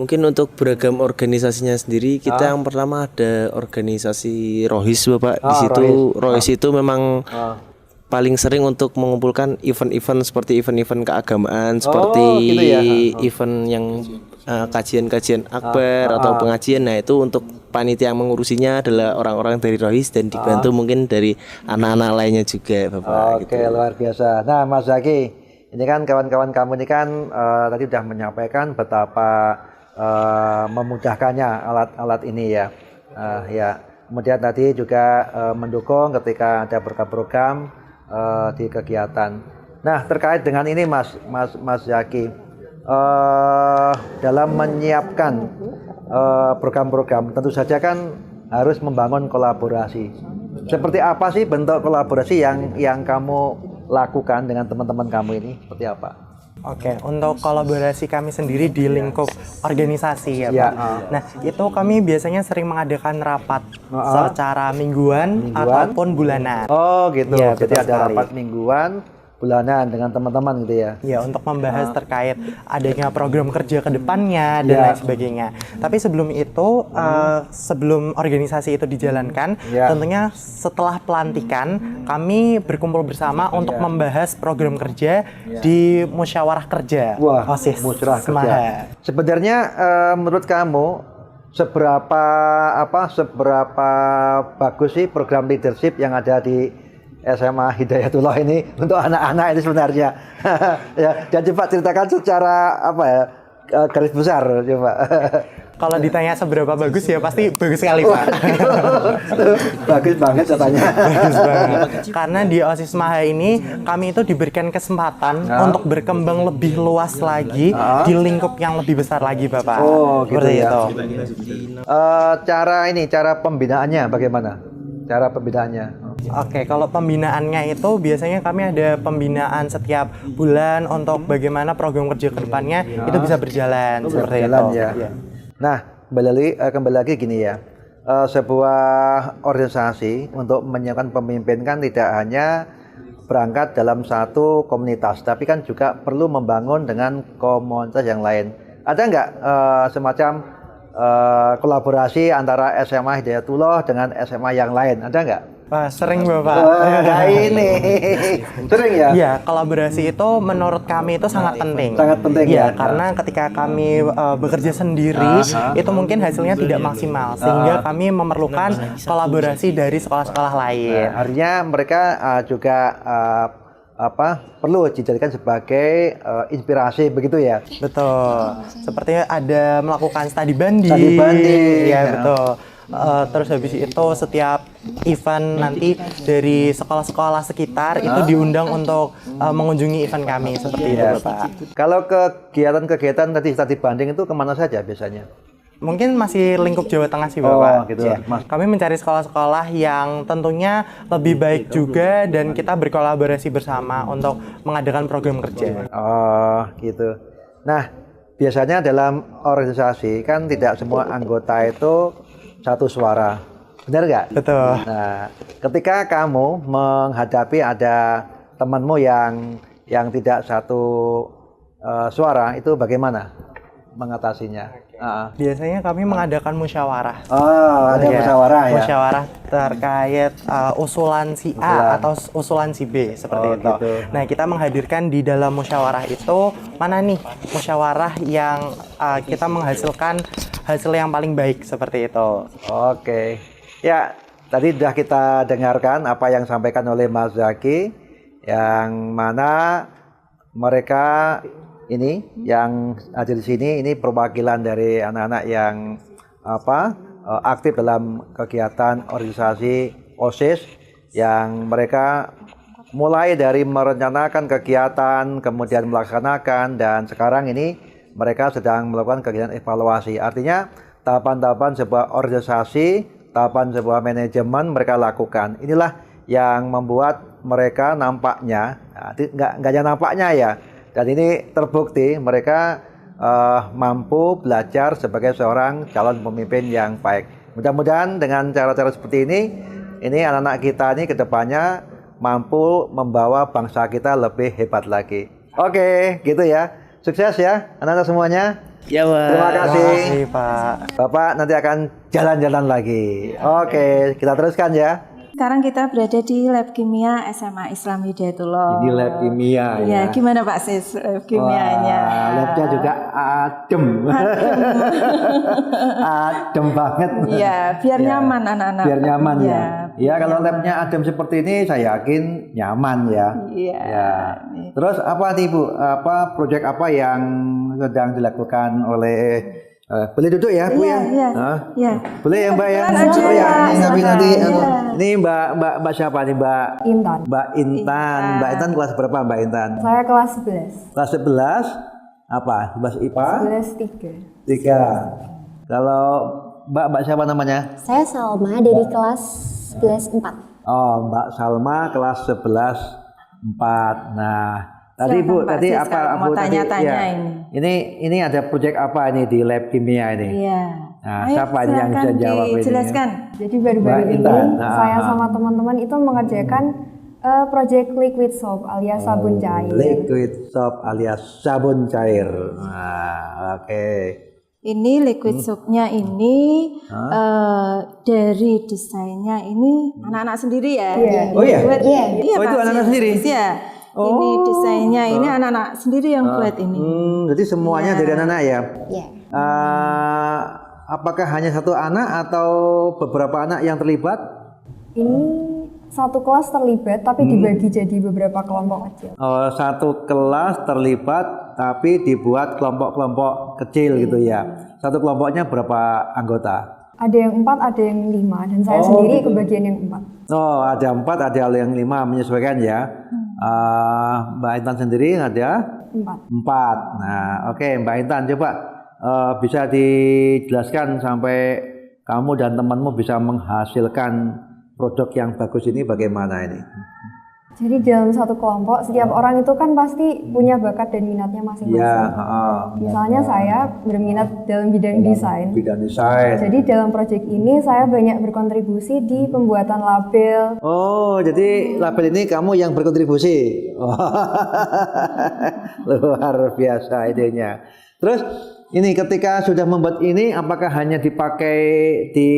Mungkin untuk beragam organisasinya sendiri, kita yang pertama ada organisasi Rohis, Bapak. Di situ Rohis itu memang paling sering untuk mengumpulkan event-event seperti event-event keagamaan, seperti gitu ya. event yang kajian-kajian akbar atau pengajian. Nah, itu untuk panitia yang mengurusinya adalah orang-orang dari Rohis dan dibantu mungkin dari anak-anak lainnya juga, Bapak. Oke, luar biasa. Nah, Mas Zaki, ini kan kawan-kawan kamu ini kan tadi sudah menyampaikan betapa memudahkannya alat-alat ini ya. Ya. Kemudian tadi juga mendukung ketika ada program-program di kegiatan. Nah, terkait dengan ini Mas Zaki, dalam menyiapkan program-program tentu saja kan harus membangun kolaborasi. Seperti apa sih bentuk kolaborasi yang kamu lakukan dengan teman-teman kamu ini? Seperti apa? Oke, untuk kolaborasi kami sendiri di lingkup organisasi ya Pak. Nah, itu kami biasanya sering mengadakan rapat secara mingguan ataupun bulanan. Oh gitu, Ya, jadi ada sekali. rapat mingguan, bulanan dengan teman-teman gitu ya? Ya, untuk membahas terkait adanya program kerja ke depannya dan lain sebagainya. Tapi sebelum itu, sebelum organisasi itu dijalankan, tentunya setelah pelantikan, kami berkumpul bersama untuk membahas program kerja di musyawarah kerja. Wah, OSIS musyawarah kerja. Semaha. Sebenarnya menurut kamu seberapa bagus sih program leadership yang ada di SMA Hidayatullah ini untuk anak-anak ini sebenarnya? Ya, dan coba ceritakan secara garis besar coba. Kalau ditanya seberapa bagus ya pasti bagus sekali Pak. Bagus banget katanya. Bagus banget. Karena di OSIS Semaha ini kami itu diberikan kesempatan untuk berkembang lebih luas lagi di lingkup yang lebih besar lagi Bapak. Oh gitu seperti ya. itu. Cara pembinaannya bagaimana? Cara pembinaannya? Oke, kalau pembinaannya itu biasanya kami ada pembinaan setiap bulan untuk bagaimana program kerja ke depannya itu bisa berjalan seperti itu. Ya. Nah, kembali lagi gini ya. Sebuah organisasi untuk menyiapkan pemimpin kan tidak hanya berangkat dalam satu komunitas, tapi kan juga perlu membangun dengan komunitas yang lain. Ada nggak semacam kolaborasi antara SMA Hidayatullah dengan SMA yang lain? Ada nggak? Wah, sering Bapak. Nah ini sering ya? Iya, kolaborasi itu menurut kami itu sangat penting. Sangat penting ya. Karena ketika kami bekerja sendiri itu mungkin hasilnya tidak maksimal, sehingga kami memerlukan kolaborasi dari sekolah-sekolah lain. Artinya mereka juga perlu dijadikan sebagai inspirasi begitu ya? Betul. Sepertinya ada melakukan studi banding. Studi banding. Ya, betul. Terus habis itu setiap event nanti dari sekolah-sekolah sekitar itu diundang untuk mengunjungi event kami seperti itu Bapak. Kalau kegiatan-kegiatan tadi studi banding itu kemana saja biasanya? Mungkin masih lingkup Jawa Tengah sih Bapak. Gitu. Ya. Kami mencari sekolah-sekolah yang tentunya lebih baik juga dan kita berkolaborasi bersama untuk mengadakan program kerja. Oh gitu. Nah biasanya dalam organisasi kan tidak semua anggota itu satu suara, benar nggak? Betul. Nah, ketika kamu menghadapi ada temanmu yang tidak satu suara, itu bagaimana mengatasinya? Biasanya kami mengadakan musyawarah. Oh, ada musyawarah ya? Musyawarah terkait usulan si A atau usulan si B seperti itu. Gitu. Nah, kita menghadirkan di dalam musyawarah itu mana nih musyawarah yang kita menghasilkan hasil yang paling baik seperti itu. Oke. Ya, tadi sudah kita dengarkan apa yang disampaikan oleh Mas Zaki, yang mana mereka ini yang ada di sini ini perwakilan dari anak-anak yang aktif dalam kegiatan organisasi OSIS, yang mereka mulai dari merencanakan kegiatan kemudian melaksanakan, dan sekarang ini mereka sedang melakukan kegiatan evaluasi. Artinya tahapan-tahapan sebuah organisasi, tahapan sebuah manajemen mereka lakukan. Inilah yang membuat mereka nampaknya, nggak hanya nampaknya ya, dan ini terbukti mereka mampu belajar sebagai seorang calon pemimpin yang baik. Mudah-mudahan dengan cara-cara seperti ini anak-anak kita ini kedepannya mampu membawa bangsa kita lebih hebat lagi. Oke, gitu ya. Sukses ya anak-anak semuanya. Ya, Pak. Terima kasih. Pak. Bapak nanti akan jalan-jalan lagi. Oke, kita teruskan ya. Sekarang kita berada di lab kimia SMA Islam Hidayatullah. Ini lab kimia ya. Gimana Pak Sis lab kimianya? Wah, labnya juga adem. Adem banget. Iya, biar nyaman anak-anak. Biar nyaman ya. Ya, kalau labnya adem seperti ini saya yakin nyaman ya. Iya. Ya. Terus apa nih Bu? Apa proyek apa yang sedang dilakukan oleh boleh duduk ya Bu ya? Iya. Boleh ya Mbak ya? Oh ya, tapi nanti ini Mbak siapa nih Mbak? Intan. Mbak Intan. Mbak Intan kelas berapa Mbak Intan? Saya kelas 11. Kelas 11 apa? Kelas IPA? 11 3. 3. Kalau Mbak siapa namanya? Saya Salma dari kelas 11 4. Oh, Mbak Salma kelas 11 4. Nah, tadi Bu, tadi apa Bu tadi? Ya. Ini ada proyek apa ini di lab kimia ini? Iya. Nah, siapa ini yang bisa jawab ini? Dijelaskan. Jadi baru-baru ini saya sama teman-teman itu mengerjakan proyek liquid soap alias sabun cair. Liquid soap alias sabun cair. Nah, oke. Ini liquid soapnya ini dari desainnya ini anak-anak sendiri ya. Oh iya? Iya. Oh itu anak-anak sendiri? Iya. Ini desainnya ini anak-anak sendiri yang buat ini. Jadi semuanya dari anak-anak ya? Iya. Apakah hanya satu anak atau beberapa anak yang terlibat? Ini satu kelas terlibat tapi dibagi jadi beberapa kelompok kecil. Oh, satu kelas terlibat tapi dibuat kelompok-kelompok kecil gitu ya. Satu kelompoknya berapa anggota? Ada yang 4, ada yang 5 dan saya sendiri kebagian yang 4. Oh, ada 4, ada yang 5 menyesuaikan ya. Mbak Intan sendiri ada 4. Nah, oke Mbak Intan coba bisa dijelaskan sampai kamu dan temanmu bisa menghasilkan produk yang bagus ini bagaimana ini? Jadi dalam satu kelompok setiap orang itu kan pasti punya bakat dan minatnya masing-masing. Ya, misalnya saya berminat dalam bidang desain. Jadi dalam proyek ini saya banyak berkontribusi di pembuatan label. Oh, jadi label ini kamu yang berkontribusi. Luar biasa idenya. Terus ini ketika sudah membuat ini apakah hanya dipakai di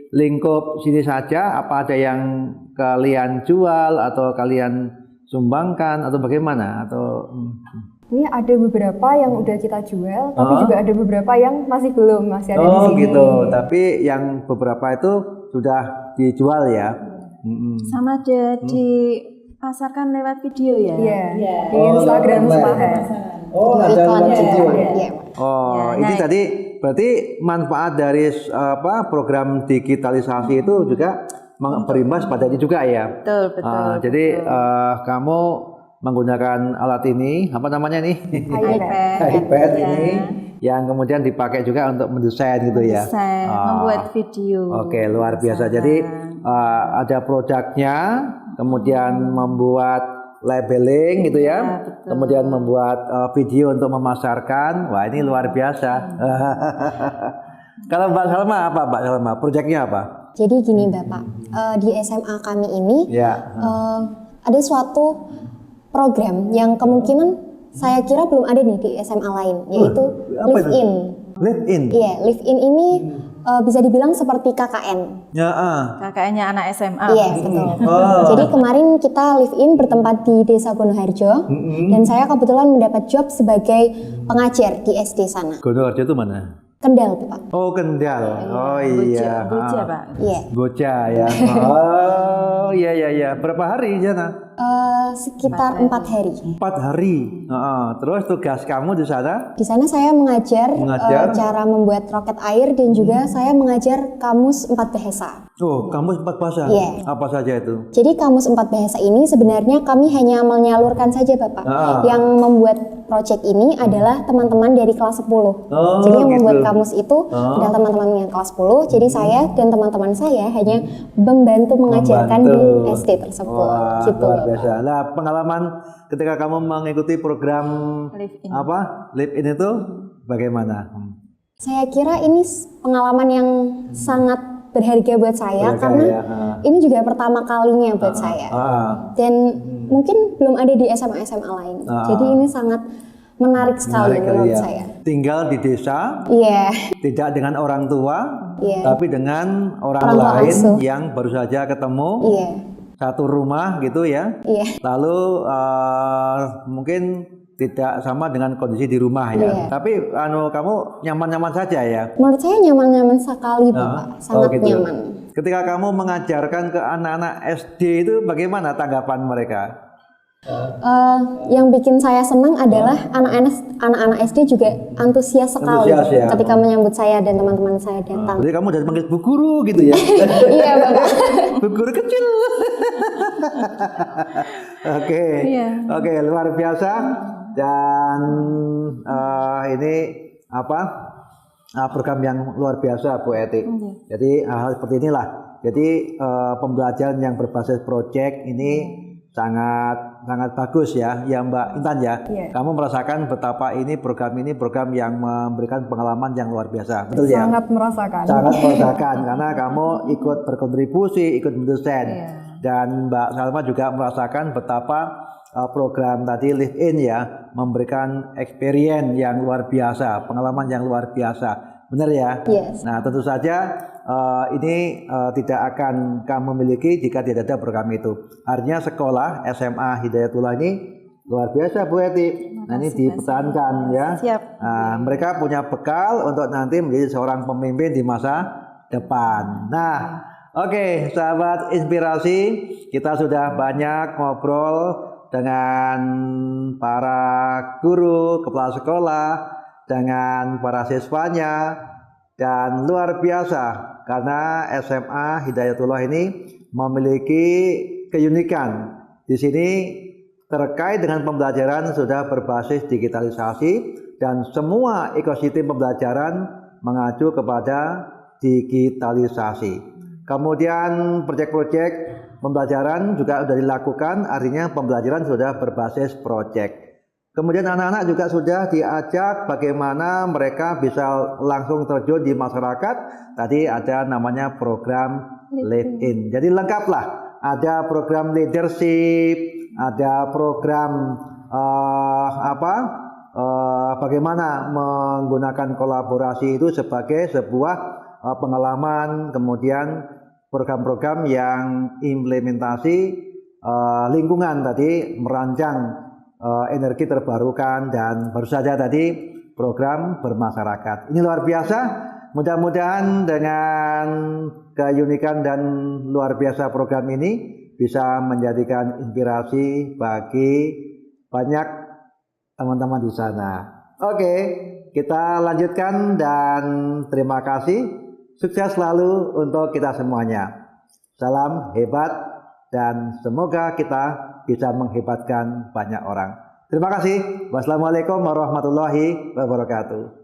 lingkup sini saja? Apa ada yang kalian jual atau kalian sumbangkan atau bagaimana? Atau ini ada beberapa yang udah kita jual, tapi juga ada beberapa yang masih belum, masih ada di sini. Oh gitu. Tapi yang beberapa itu sudah dijual ya? Sama ada dipasarkan lewat video ya? Iya. Di Instagram Semahan. Oh, ada lewat video. Ya, ini tadi berarti manfaat dari program digitalisasi itu juga berimbas pada ini juga ya. Betul. Jadi kamu menggunakan alat ini, apa namanya nih? iPad ini yang kemudian dipakai juga untuk mendesain gitu ya. Membuat video. Oke, luar biasa. Jadi ada produknya, kemudian membuat labeling gitu ya, kemudian membuat video untuk memasarkan. Wah, ini luar biasa. Kalau Mbak Salma apa Mbak Salma? Proyeknya apa? Jadi gini Bapak, di SMA kami ini ada suatu program yang kemungkinan saya kira belum ada nih di SMA lain, yaitu Live In. Live In? Iya, Live In ini bisa dibilang seperti KKN. KKN-nya anak SMA. Iya, betul. Jadi kemarin kita Live In bertempat di Desa Gonoharjo, dan saya kebetulan mendapat job sebagai pengajar di SD sana. Gonoharjo itu mana? Kendal, Pak. Oh, Kendal. Oh iya. Bocah, Pak. Iya. Bocah ya. Oh iya. Berapa hari di sana? Sekitar 4 hari. 4 hari. Terus tugas kamu di sana? Di sana saya mengajar cara membuat roket air dan juga saya mengajar kamus 4 bahasa. Oh, kamus 4 bahasa? Iya. Apa saja itu? Jadi kamus 4 bahasa ini sebenarnya kami hanya menyalurkan saja Bapak. Yang membuat proyek ini adalah teman-teman dari kelas 10. Jadi yang membuat kamus itu adalah teman-teman yang kelas 10. Jadi saya dan teman-teman saya hanya membantu mengajarkan di SD tersebut. Gitu. Luar biasa. Nah, pengalaman ketika kamu mengikuti program Live In itu bagaimana? Saya kira ini pengalaman yang sangat berharga buat saya karena ini juga pertama kalinya buat saya. Dan mungkin belum ada di SMA-SMA lain. Jadi ini sangat menarik sekali menurut saya. Tinggal di desa, tidak dengan orang tua, tapi dengan orang lain yang baru saja ketemu, satu rumah gitu ya. Lalu mungkin tidak sama dengan kondisi di rumah ya. Tapi kamu nyaman-nyaman saja ya? Menurut saya nyaman-nyaman sekali Bapak, sangat nyaman. Ketika kamu mengajarkan ke anak-anak SD itu bagaimana tanggapan mereka? Yang bikin saya senang adalah anak-anak SD juga antusias sekali ketika menyambut saya dan teman-teman saya datang. Jadi kamu udah panggil Bu Guru gitu ya? Iya Bapak. Bu Guru kecil. Oke, luar biasa. Dan ini program yang luar biasa Bu Eti. Jadi hal seperti inilah. Jadi pembelajaran yang berbasis project ini sangat bagus ya Mbak Intan ya. Kamu merasakan betapa program ini yang memberikan pengalaman yang luar biasa, betul ya? Sangat merasakan karena kamu ikut berkontribusi, ikut mendesain. Dan Mbak Salma juga merasakan betapa program tadi Live In ya memberikan experience yang luar biasa, pengalaman yang luar biasa, benar ya? Nah tentu saja ini tidak akan kamu miliki jika tidak ada program itu. Artinya sekolah SMA Hidayatullah ini luar biasa Bu Eti. Nah ini dipertahankan ya. Mereka punya bekal untuk nanti menjadi seorang pemimpin di masa depan. Nah oke, sahabat inspirasi, kita sudah banyak ngobrol dengan para guru, kepala sekolah, dengan para siswanya, dan luar biasa karena SMA Hidayatullah ini memiliki keunikan. Di sini terkait dengan pembelajaran sudah berbasis digitalisasi dan semua ekosistem pembelajaran mengacu kepada digitalisasi. Kemudian proyek-proyek pembelajaran juga sudah dilakukan, artinya pembelajaran sudah berbasis proyek. Kemudian anak-anak juga sudah diajak bagaimana mereka bisa langsung terjun di masyarakat. Tadi ada namanya program Live In. Jadi lengkaplah. Ada program leadership, ada program bagaimana menggunakan kolaborasi itu sebagai sebuah pengalaman, kemudian program-program yang implementasi lingkungan tadi, merancang energi terbarukan, dan baru saja tadi program bermasyarakat. Ini luar biasa. Mudah-mudahan dengan keunikan dan luar biasa program ini bisa menjadikan inspirasi bagi banyak teman-teman di sana. Oke, kita lanjutkan dan terima kasih. Sukses selalu untuk kita semuanya. Salam hebat dan semoga kita bisa menghebatkan banyak orang. Terima kasih. Wassalamualaikum warahmatullahi wabarakatuh.